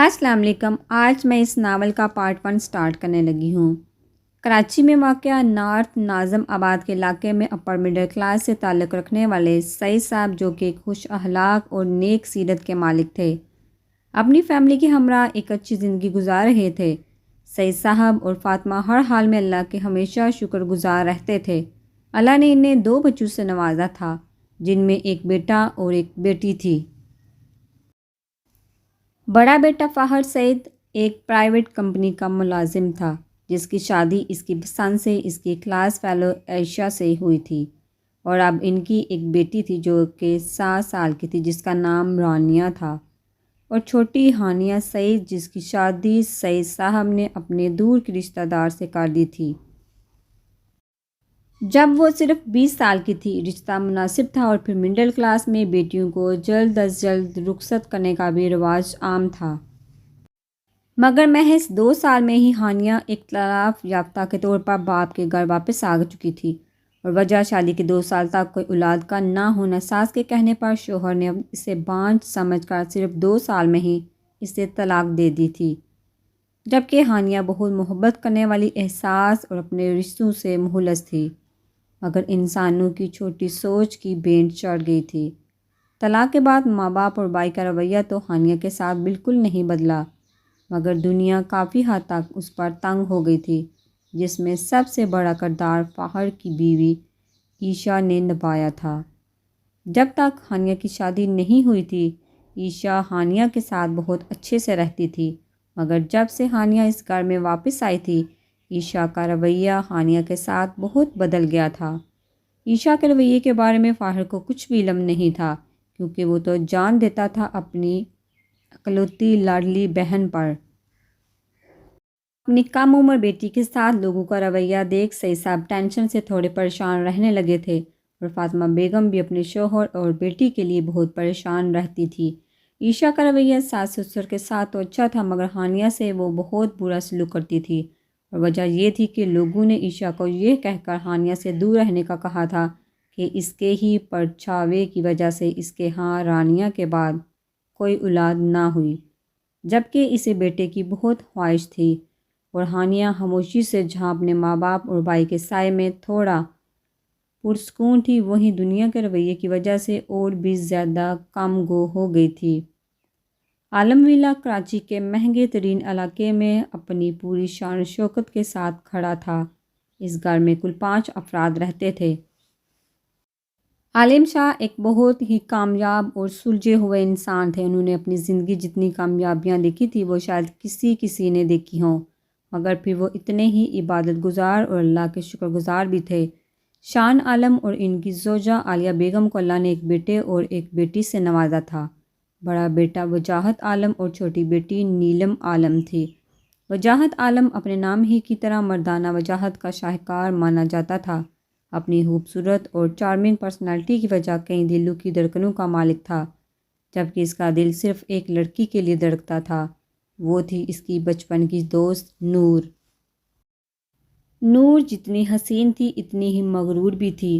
السلام علیکم۔ آج میں اس ناول کا پارٹ 1 سٹارٹ کرنے لگی ہوں۔ کراچی میں واقع نارتھ ناظم آباد کے علاقے میں اپر مڈل کلاس سے تعلق رکھنے والے سعید صاحب، جو کہ ایک خوش اخلاق اور نیک سیرت کے مالک تھے، اپنی فیملی کے ہمراہ ایک اچھی زندگی گزار رہے تھے۔ سعید صاحب اور فاطمہ ہر حال میں اللہ کے ہمیشہ شکر گزار رہتے تھے۔ اللہ نے انہیں 2 بچوں سے نوازا تھا، جن میں ایک بیٹا اور ایک بیٹی تھی۔ بڑا بیٹا فاخر سعید ایک پرائیویٹ کمپنی کا ملازم تھا، جس کی شادی اس کی پسند سے اس کی کلاس فیلو عائشہ سے ہوئی تھی، اور اب ان کی ایک بیٹی تھی جو کہ 7 سال کی تھی، جس کا نام رانیہ تھا، اور چھوٹی ہانیہ سعید، جس کی شادی سعید صاحب نے اپنے دور کے رشتہ دار سے کر دی تھی جب وہ صرف 20 سال کی تھی۔ رشتہ مناسب تھا، اور پھر مڈل کلاس میں بیٹیوں کو جلد از جلد رخصت کرنے کا بھی رواج عام تھا۔ مگر محض 2 سال میں ہی ہانیہ اختلاف یافتہ کے طور پر باپ کے گھر واپس آ چکی تھی، اور وجہ شادی کے 2 سال تک کوئی اولاد کا نہ ہونا۔ ساس کے کہنے پر شوہر نے اسے بانجھ سمجھ کر صرف 2 سال میں ہی اسے طلاق دے دی تھی، جبکہ ہانیہ بہت محبت کرنے والی، احساس اور اپنے رشتوں سے مخلص تھی، مگر انسانوں کی چھوٹی سوچ کی بھینٹ چڑھ گئی تھی۔ طلاق کے بعد ماں باپ اور بھائی کا رویہ تو ہانیہ کے ساتھ بالکل نہیں بدلا، مگر دنیا کافی حد تک اس پر تنگ ہو گئی تھی، جس میں سب سے بڑا کردار فاخر کی بیوی عائشہ نے نبھایا تھا۔ جب تک ہانیہ کی شادی نہیں ہوئی تھی، عائشہ ہانیہ کے ساتھ بہت اچھے سے رہتی تھی، مگر جب سے ہانیہ اس گھر میں واپس آئی تھی، عائشہ کا رویہ ہانیہ کے ساتھ بہت بدل گیا تھا۔ عائشہ کے رویے کے بارے میں فاخر کو کچھ بھی علم نہیں تھا، کیونکہ وہ تو جان دیتا تھا اپنی اکلوتی لاڈلی بہن پر۔ اپنی کم عمر بیٹی کے ساتھ لوگوں کا رویہ دیکھ سعید صاحب ٹینشن سے تھوڑے پریشان رہنے لگے تھے، اور فاطمہ بیگم بھی اپنے شوہر اور بیٹی کے لیے بہت پریشان رہتی تھی۔ عائشہ کا رویہ ساس سسر کے ساتھ تو اچھا تھا، مگر ہانیہ سے وہ بہت برا سلوک کرتی تھی، اور وجہ یہ تھی کہ لوگوں نے عائشہ کو یہ کہہ کر ہانیہ سے دور رہنے کا کہا تھا کہ اس کے ہی پرچھاوے کی وجہ سے اس کے ہاں رانیہ کے بعد کوئی اولاد نہ ہوئی، جبکہ اسے بیٹے کی بہت خواہش تھی، اور ہانیہ خاموشی سے جہاں اپنے ماں باپ اور بھائی کے سائے میں تھوڑا پرسکون تھی، وہیں دنیا کے رویے کی وجہ سے اور بھی زیادہ کم گو ہو گئی تھی۔ عالم ویلا کراچی کے مہنگے ترین علاقے میں اپنی پوری شان و شوکت کے ساتھ کھڑا تھا۔ اس گھر میں کل 5 افراد رہتے تھے۔ عالم شاہ ایک بہت ہی کامیاب اور سلجھے ہوئے انسان تھے۔ انہوں نے اپنی زندگی جتنی کامیابیاں دیکھی تھی، وہ شاید کسی نے دیکھی ہوں، مگر پھر وہ اتنے ہی عبادت گزار اور اللہ کے شکر گزار بھی تھے۔ شان عالم اور ان کی زوجہ عالیہ بیگم کو اللہ نے ایک بیٹے اور ایک بیٹی سے نوازا تھا۔ بڑا بیٹا وجاہت عالم اور چھوٹی بیٹی نیلم عالم تھی۔ وجاہت عالم اپنے نام ہی کی طرح مردانہ وجاہت کا شاہکار مانا جاتا تھا۔ اپنی خوبصورت اور چارمنگ پرسنالٹی کی وجہ کئی دلوں کی دھڑکنوں کا مالک تھا، جبکہ اس کا دل صرف ایک لڑکی کے لیے دھڑکتا تھا، وہ تھی اس کی بچپن کی دوست نور۔ نور جتنی حسین تھی، اتنی ہی مغرور بھی تھی۔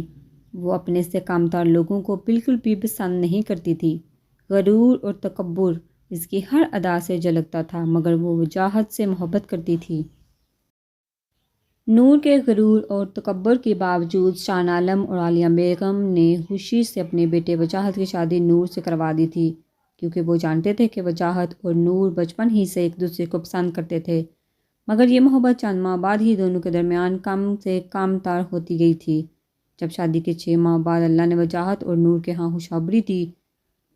وہ اپنے سے کمتر لوگوں کو بالکل بھی پسند نہیں کرتی تھی۔ غرور اور تکبر اس کی ہر ادا سے جھلکتا تھا، مگر وہ وجاہت سے محبت کرتی تھی۔ نور کے غرور اور تکبر کے باوجود شان عالم اور عالیہ بیگم نے خوشی سے اپنے بیٹے وجاہت کی شادی نور سے کروا دی تھی، کیونکہ وہ جانتے تھے کہ وجاہت اور نور بچپن ہی سے ایک دوسرے کو پسند کرتے تھے، مگر یہ محبت چند ماہ بعد ہی دونوں کے درمیان کم سے کم تر ہوتی گئی تھی۔ جب شادی کے 6 ماہ بعد اللہ نے وجاہت اور نور کے ہاں خوشخبری دی،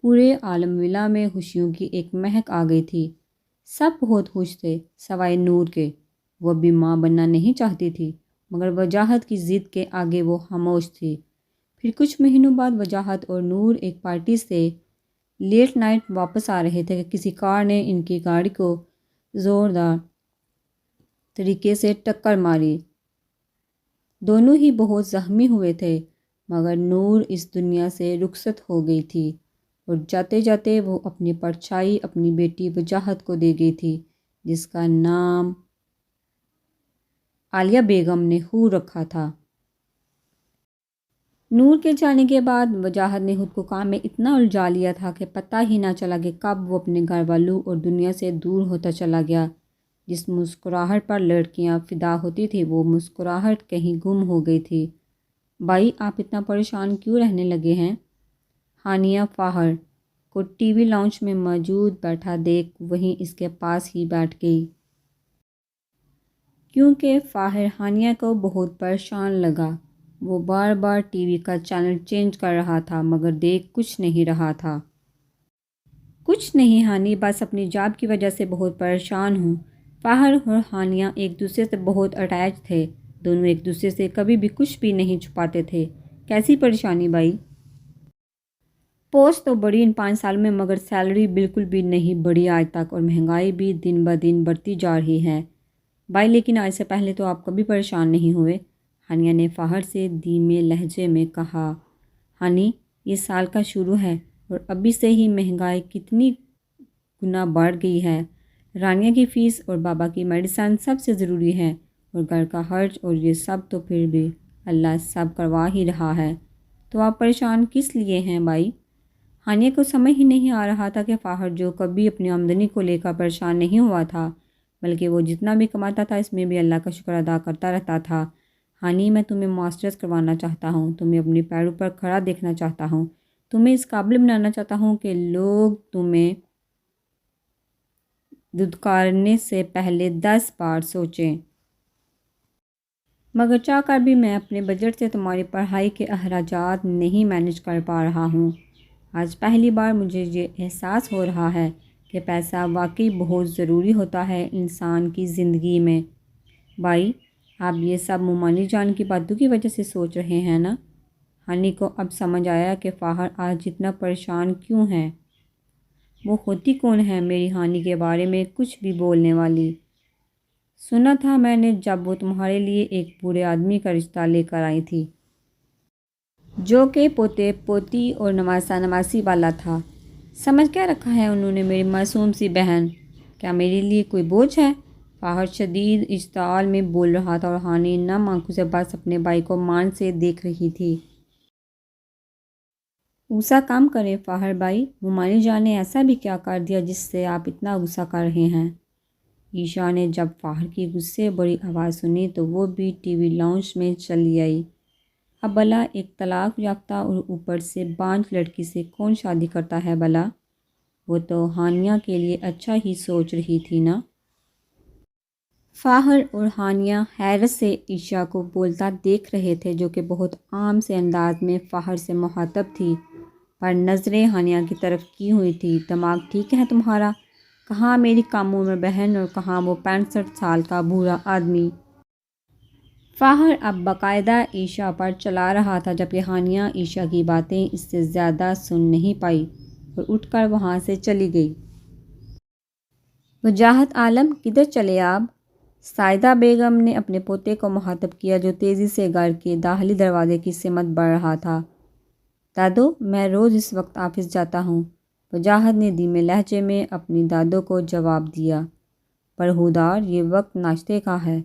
پورے عالم ولا میں خوشیوں کی ایک مہک آ گئی تھی۔ سب بہت خوش تھے سوائے نور کے۔ وہ بھی ماں بننا نہیں چاہتی تھی، مگر وجاہت کی ضد کے آگے وہ خاموش تھی۔ پھر کچھ مہینوں بعد وجاہت اور نور ایک پارٹی سے لیٹ نائٹ واپس آ رہے تھے کہ کسی کار نے ان کی گاڑی کو زوردار طریقے سے ٹکر ماری۔ دونوں ہی بہت زخمی ہوئے تھے، مگر نور اس دنیا سے رخصت ہو گئی تھی، اور جاتے جاتے وہ اپنی پرچھائی اپنی بیٹی وجاہت کو دے گئی تھی، جس کا نام عالیہ بیگم نے حور رکھا تھا۔ نور کے جانے کے بعد وجاہت نے خود کو کام میں اتنا الجھا لیا تھا کہ پتہ ہی نہ چلا کہ کب وہ اپنے گھر والوں اور دنیا سے دور ہوتا چلا گیا۔ جس مسکراہٹ پر لڑکیاں فدا ہوتی تھی وہ مسکراہٹ کہیں گم ہو گئی تھی۔ بھائی آپ اتنا پریشان کیوں رہنے لگے ہیں؟ ہانیہ فاہر کو ٹی وی لاؤنج میں موجود بیٹھا دیکھ وہیں اس کے پاس ہی بیٹھ گئی، کیونکہ فاہر ہانیہ کو بہت پریشان لگا۔ وہ بار بار ٹی وی کا چینل چینج کر رہا تھا مگر دیکھ کچھ نہیں رہا تھا۔ کچھ نہیں ہانی، بس اپنی جاب کی وجہ سے بہت پریشان ہوں۔ فاہر اور ہانیہ ایک دوسرے سے بہت اٹیچ تھے، دونوں ایک دوسرے سے کبھی بھی کچھ بھی نہیں چھپاتے تھے۔ کیسی پریشانی بھائی؟ پوسٹ تو بڑھی ان 5 سال میں مگر سیلری بالکل بھی نہیں بڑھی آج تک، اور مہنگائی بھی دن بہ دن بڑھتی جا رہی ہے۔ بھائی لیکن آج سے پہلے تو آپ کبھی پریشان نہیں ہوئے، ہانیہ نے فاہر سے دھیمے لہجے میں کہا۔ ہانی، یہ سال کا شروع ہے اور ابھی سے ہی مہنگائی کتنی گنا بڑھ گئی ہے۔ رانیہ کی فیس اور بابا کی میڈیسن سب سے ضروری ہے، اور گھر کا خرچ اور یہ سب تو پھر بھی اللہ سب کروا ہی رہا ہے، تو آپ پریشان کس لیے ہیں بھائی؟ ہانیہ کو سمجھ ہی نہیں آ رہا تھا کہ فاہر جو کبھی اپنی آمدنی کو لے کر پریشان نہیں ہوا تھا، بلکہ وہ جتنا بھی کماتا تھا اس میں بھی اللہ کا شکر ادا کرتا رہتا تھا۔ ہانی، میں تمہیں ماسٹرز کروانا چاہتا ہوں، تمہیں اپنی پیروں پر کھڑا دیکھنا چاہتا ہوں، تمہیں اس قابل بنانا چاہتا ہوں کہ لوگ تمہیں دھتکارنے سے پہلے 10 بار سوچیں۔ مگر چاہ کر بھی میں اپنے بجٹ سے تمہاری پڑھائی کے اخراجات نہیں مینیج کر پا رہا ہوں۔ آج پہلی بار مجھے یہ احساس ہو رہا ہے کہ پیسہ واقعی بہت ضروری ہوتا ہے انسان کی زندگی میں۔ بھائی آپ یہ سب مومانی جان کی باتوں کی وجہ سے سوچ رہے ہیں نا؟ ہانی کو اب سمجھ آیا کہ فاہر آج اتنا پریشان کیوں ہے۔ وہ ہوتی کون ہے میری ہانی کے بارے میں کچھ بھی بولنے والی؟ سنا تھا میں نے جب وہ تمہارے لیے ایک برے آدمی کا رشتہ لے کر آئی تھی، جو کہ پوتے پوتی اور نواسا نواسی والا تھا۔ سمجھ کیا رکھا ہے انہوں نے میری معصوم سی بہن؟ کیا میرے لیے کوئی بوجھ ہے؟ فاہر شدید اشتعال میں بول رہا تھا اور ہانی نم آنکھوں سے بس اپنے بھائی کو مان سے دیکھ رہی تھی۔ غصہ کم کریں فاہر بھائی، مومانی جان نے ایسا بھی کیا کر دیا جس سے آپ اتنا غصہ کر رہے ہیں؟ عیشا نے جب فاہر کی غصے بڑی آواز سنی تو وہ بھی ٹی وی لاؤنج میں چلی آئی۔ اب بھلا ایک طلاق یافتہ اور اوپر سے بانجھ لڑکی سے کون شادی کرتا ہے بھلا؟ وہ تو ہانیہ کے لیے اچھا ہی سوچ رہی تھی نا؟ فاہر اور ہانیہ حیرت سے عیشا کو بولتا دیکھ رہے تھے، جو کہ بہت عام سے انداز میں فاہر سے مخاطب تھی، پر نظریں ہانیہ کی طرف کی ہوئی تھی۔ دماغ ٹھیک ہے تمہارا؟ کہاں میری کم عمر بہن اور کہاں وہ 65 سال کا بوڑھا آدمی؟ فاہر اب باقاعدہ عیشا پر چلا رہا تھا، جبکہ ہانیہ عیشا کی باتیں اس سے زیادہ سن نہیں پائی اور اٹھ کر وہاں سے چلی گئی۔ وجاہت عالم کدھر چلے آپ؟ سائدہ بیگم نے اپنے پوتے کو مخاطب کیا جو تیزی سے گھر کے داخلی دروازے کی سمت بڑھ رہا تھا۔ دادو، میں روز اس وقت آفس جاتا ہوں، وجاہت نے دھیمے لہجے میں اپنی دادو کو جواب دیا۔ پرہودار، یہ وقت ناشتے کا ہے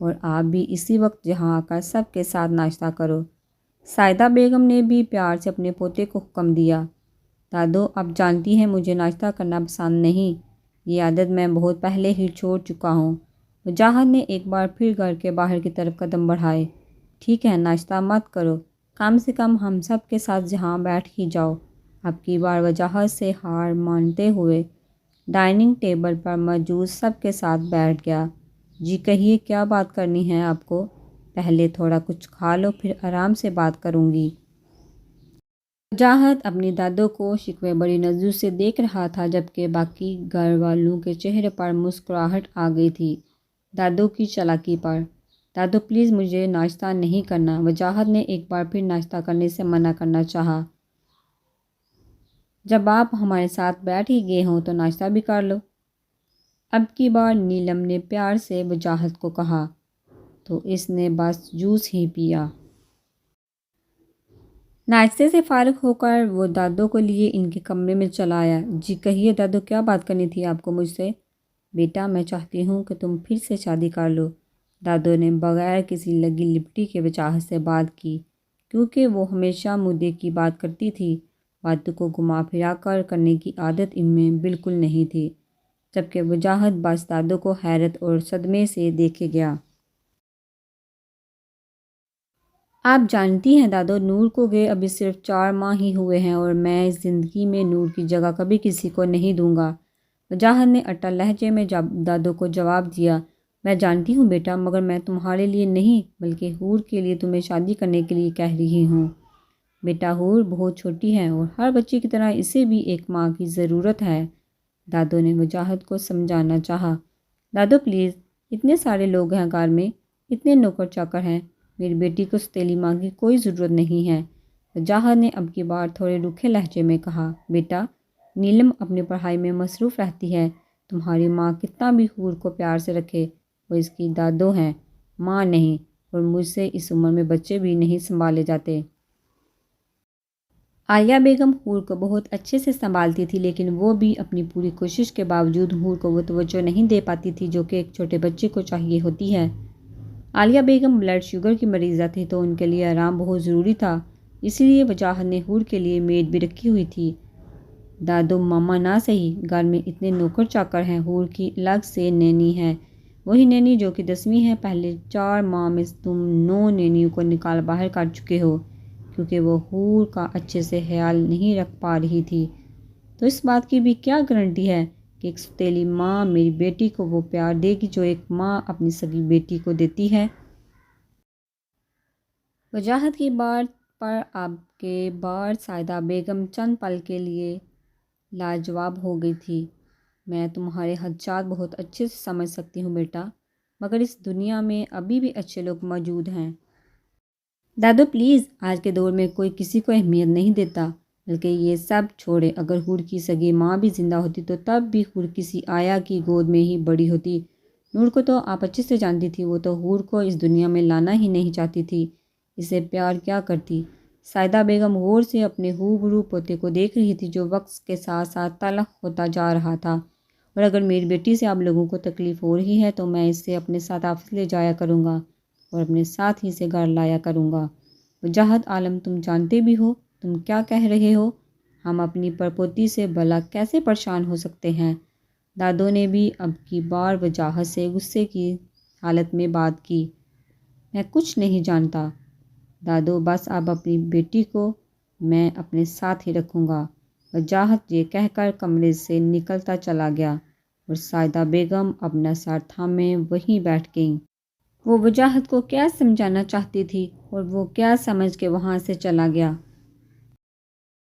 اور آپ بھی اسی وقت یہاں آ کر سب کے ساتھ ناشتہ کرو۔ سائدہ بیگم نے بھی پیار سے اپنے پوتے کو حکم دیا۔ دادو، آپ جانتی ہیں مجھے ناشتہ کرنا پسند نہیں، یہ عادت میں بہت پہلے ہی چھوڑ چکا ہوں۔ وجاہت نے ایک بار پھر گھر کے باہر کی طرف قدم بڑھائے۔ ٹھیک ہے، ناشتہ مت کرو، کم سے کم ہم سب کے ساتھ یہاں بیٹھ ہی جاؤ۔ اب کی بار وجاہت سے ہار مانتے ہوئے ڈائننگ ٹیبل پر موجود سب کے ساتھ بیٹھ گیا۔ جی کہیے، کیا بات کرنی ہے آپ کو؟ پہلے تھوڑا کچھ کھا لو پھر آرام سے بات کروں گی۔ وجاہت اپنی دادو کو شکوے بڑی نظروں سے دیکھ رہا تھا، جبکہ باقی گھر والوں کے چہرے پر مسکراہٹ آ گئی تھی دادو کی چالاکی پر۔ دادو پلیز مجھے ناشتہ نہیں کرنا، وجاہت نے ایک بار پھر ناشتہ کرنے سے منع کرنا چاہا۔ جب آپ ہمارے ساتھ بیٹھ ہی گئے ہوں تو ناشتہ بھی کر لو۔ اب کی بار نیلم نے پیار سے وجاہت کو کہا تو اس نے بس جوس ہی پیا۔ ناشتے سے فارغ ہو کر وہ دادو کو لیے ان کے کمرے میں چلا آیا۔ جی کہیے دادو، کیا بات کرنی تھی آپ کو مجھ سے؟ بیٹا، میں چاہتی ہوں کہ تم پھر سے شادی کر لو، دادو نے بغیر کسی لگی لپٹی کے وجاہت سے بات کی، کیونکہ وہ ہمیشہ مدعے کی بات کرتی تھی۔ باتوں کو گھما پھرا کر کرنے کی عادت ان میں بالکل نہیں تھی، جبکہ وجاہت بس دادو کو حیرت اور صدمے سے دیکھے گیا۔ آپ جانتی ہیں دادو، نور کو گئے ابھی صرف 4 ماہ ہی ہوئے ہیں اور میں اس زندگی میں نور کی جگہ کبھی کسی کو نہیں دوں گا۔ وجاہت نے اٹل لہجے میں دادو کو جواب دیا۔ میں جانتی ہوں بیٹا، مگر میں تمہارے لیے نہیں بلکہ حور کے لیے تمہیں شادی کرنے کے لیے کہہ رہی ہوں۔ بیٹا، حور بہت چھوٹی ہے اور ہر بچے کی طرح اسے بھی ایک ماں کی ضرورت ہے، دادو نے وجاہت کو سمجھانا چاہا۔ دادو پلیز، اتنے سارے لوگ ہیں گھر میں، اتنے نوکر چاکر ہیں، میری بیٹی کو سوتیلی ماں کی کوئی ضرورت نہیں ہے۔ وجاہت نے اب کی بار تھوڑے روکھے لہجے میں کہا۔ بیٹا، نیلم اپنی پڑھائی میں مصروف رہتی ہے، تمہاری ماں کتنا بھی حور کو پیار سے رکھے، وہ اس کی دادو ہیں، ماں نہیں، اور مجھ سے اس عمر میں بچے بھی نہیں سنبھالے جاتے۔ عالیہ بیگم حور کو بہت اچھے سے سنبھالتی تھی، لیکن وہ بھی اپنی پوری کوشش کے باوجود حور کو وہ توجہ نہیں دے پاتی تھی جو کہ ایک چھوٹے بچے کو چاہیے ہوتی ہے۔ عالیہ بیگم بلڈ شوگر کی مریضہ تھی تو ان کے لیے آرام بہت ضروری تھا، اسی لیے وجاہت نے حور کے لیے میڈ بھی رکھی ہوئی تھی۔ دادو ماما نہ سہی، گھر میں اتنے نوکر چاکر ہیں، حور کی الگ سے نینی ہے، وہی نینی جو کہ 10ویں ہے۔ پہلے 4 ماہ میں تم 9 نینیوں کو نکال باہر کر چکے ہو، کیونکہ وہ حور کا اچھے سے خیال نہیں رکھ پا رہی تھی۔ تو اس بات کی بھی کیا گارنٹی ہے کہ ایک سوتیلی ماں میری بیٹی کو وہ پیار دے گی جو ایک ماں اپنی سگی بیٹی کو دیتی ہے؟ وجاہت کی بات پر اب کے بار سائدہ بیگم چند پل کے لیے لاجواب ہو گئی تھی۔ میں تمہارے خدشات بہت اچھے سے سمجھ سکتی ہوں بیٹا، مگر اس دنیا میں ابھی بھی اچھے لوگ موجود ہیں۔ دادو پلیز، آج کے دور میں کوئی کسی کو اہمیت نہیں دیتا، بلکہ یہ سب چھوڑے، اگر حور کی سگی ماں بھی زندہ ہوتی تو تب بھی حور کسی آیا کی گود میں ہی بڑی ہوتی۔ نور کو تو آپ اچھے سے جانتی تھی، وہ تو حور کو اس دنیا میں لانا ہی نہیں چاہتی تھی، اسے پیار کیا کرتی۔ سائدہ بیگم غور سے اپنے ہو پوتے کو دیکھ رہی تھی جو وقت کے ساتھ ساتھ تلخ ہوتا جا رہا تھا، اور اگر میری بیٹی سے آپ لوگوں کو تکلیف ہو رہی ہے تو میں اسے اپنے ساتھ آفس لے جایا کروں گا اور اپنے ساتھ ہی سے گھر لایا کروں گا۔ وجاہت عالم، تم جانتے بھی ہو تم کیا کہہ رہے ہو، ہم اپنی پڑپوتی سے بھلا کیسے پریشان ہو سکتے ہیں؟ دادو نے بھی اب کی بار وجاہت سے غصے کی حالت میں بات کی۔ میں کچھ نہیں جانتا دادو، بس اب اپنی بیٹی کو میں اپنے ساتھ ہی رکھوں گا۔ وجاہت یہ کہہ کر کمرے سے نکلتا چلا گیا اور سائدہ بیگم اپنا سر تھامے وہیں بیٹھ گئیں۔ وہ وجاہت کو کیا سمجھانا چاہتی تھی اور وہ کیا سمجھ کے وہاں سے چلا گیا۔